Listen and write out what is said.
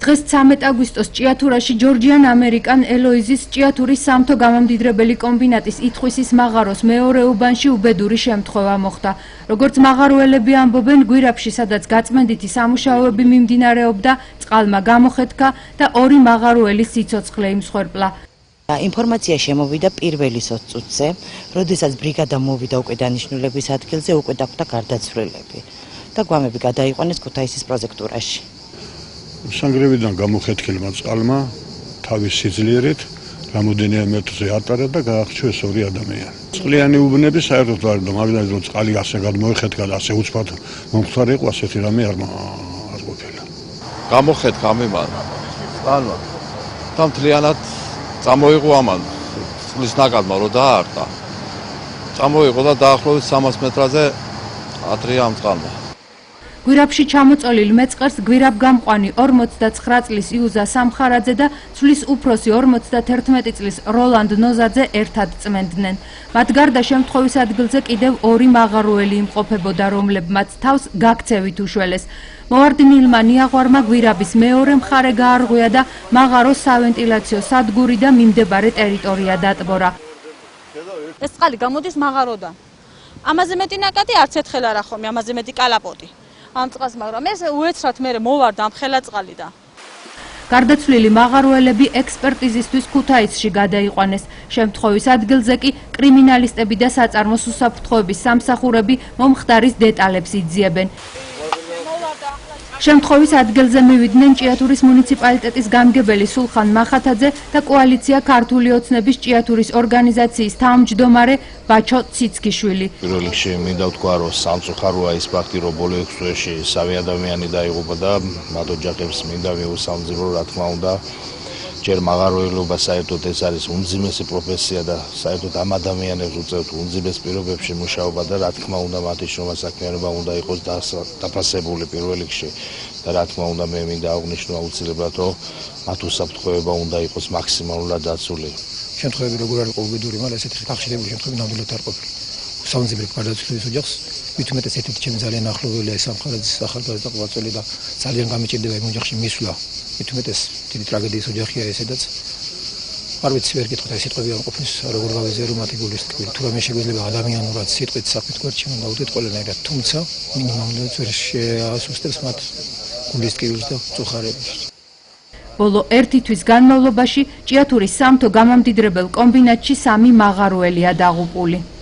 დღეს 13 აგვისტოს ჭიათურაში ჯორჯიან ამერიკან ელოიზის ჭიათურის სამთო გამამდიდრებელი კომბინატის ითხვისის მაღაროს მეორე უბანში უბედური შემთხვევა მოხდა. Როგორც მაღაროელები ამბობენ, გვირაბში, სადაც გაწმენდითი სამუშაოები მიმდინარეობდა, წყალმა გამოხეთქა და 2 მაღაროელის სიცოცხლე იმსხვერპლა. Ინფორმაცია შემოვიდა პირველი 20 წუთზე, როდესაც ბრიგადა მოვიდა უკვე დანიშნულების ადგილზე, უკვე დახვდა გარდაცვლილები და გვამები გადაიყვანეს ქუთაისის პროზექტურაში. Სანგრევიდან გამოხეთქილმა წყალმა თავის სიძლიერით რამოდენიმე მეტრზე ატარა და გააღწევს 2 ადამიანი. წყლიანი უბნები საერთოდ არ და მაგდანაც რომ წყალი ასე გადმოეხეთქა და ასე უცბად მომხდარი იყო, ასეთი რამე არ ყოფილა. გამოხეთქა ამან წყალმა. და მთლიანად წამოიღო ამან წყლის ნაკადმა რომ დაარტყა. წამოიღო და დაახლოებით 300 მეტრაზე ადრეა ამ წყალმა. გვირაბში ჩამოწოლილ მეწყერს გვირაბგამყვანი 49 წლის იუზა სამხარაძე და ცვლის უფროსი 51 წლის როლანდ ნოზაძე ერთად წმენდნენ. მათ გარდა შემთხვევის ადგილზე კიდევ 2 მაღაროელი იმყოფებოდა, რომლებმაც თავს გაქცევით უშველეს. მოვარდნილმა ნიაღვარმა გვირაბის მეორე მხარე გაარღვია და მაღაროს სავენტილაციო სადგური და მიმდებარე ტერიტორია დატბორა. ეს წყალი გამოდის მაღაროდან. ამაზე მეტი ნაკადი არც ერთხელ არ ახომი, ამაზე მეტი კალაპოტი. ამ წყალს, მაგრამ ეს უეცრად მე მოვარდა ამ ხელა წყალი და გარდაცვლილი მაღაროელები ექსპერტიზისთვის ქუთაისში გადაიყვანეს. შემთხვევის ადგილზე კი კრიმინალისტები და საწარმოს უსაფრთხოების სამსახურები მომხდარის დეტალებს იძიებენ. შემთხვევის ადგილზე მივიდნენ ჭიათურის მუნიციპალიტეტის გამგებელი სულხან მახათაძე და კოალიცია ქართული ოცნების ჭიათურის ორგანიზაციის თავმჯდომარე ბაჩო ციცქიშვილი. პირველ რიგში მინდა ვთქვა, რომ სამწუხაროა ის ფაქტი, რომ ბოლო 6 თვეში 3 ადამიანი დაიღუპა და მათ ოჯახებს მინდა მიუსამძიმრო, რა თქმა უნდა. ჯერ მაღაროელობა საერთოდ ეს არის უმძიმესი პროფესია და საერთოდ ამ ადამიანებს უწევთ უმძიმეს პირობებში მუშაობა და რა თქმა უნდა მათი შრომა საქმიანობა უნდა იყოს დაფასებული პირველ რიგში და რა თქმა უნდა მე მინდა აღვნიშნო აუცილებლად რომ მათ უსაფრთხოება უნდა იყოს მაქსიმალურად დაცული. შემთხვევები როგორ არის უბედური, მაგრამ ესეთი ხახშიდებული შემთხვევები ნამდვილად არ ყოფილა. სამძიმრე გარდაცვლილის ოჯახს მით უმეტეს ერთ-ერთი ჩემი ძალიან ახლობელია სამხარაძის ახალგაზრდა ყვაწელი და ძალიან გამიჭირდება იმ ოჯახში მისვლა. მით უმეტეს დიდი ტრაგედიის ოჯახია ესედაც. არ ვიცი ვერ გითხრათ ეს სიტყვები არ ყოფნის როგორ გავიზიარო მათი გულის თქმით. თუ რამე შეგვიძლია ადამიანურად სიტყვით საქმით გვერდში უნდა უდეთ ყველანაირად, თუმცა მინიმალურად ვერ შეასუსტებს მათ გულის ტკივილს და წუხარებას. ბოლო 1 თვის განმავლობაში ჭიათურის სამთო გამამდიდრებელ კომბინატში 3 მაღაროელია დაღუპული.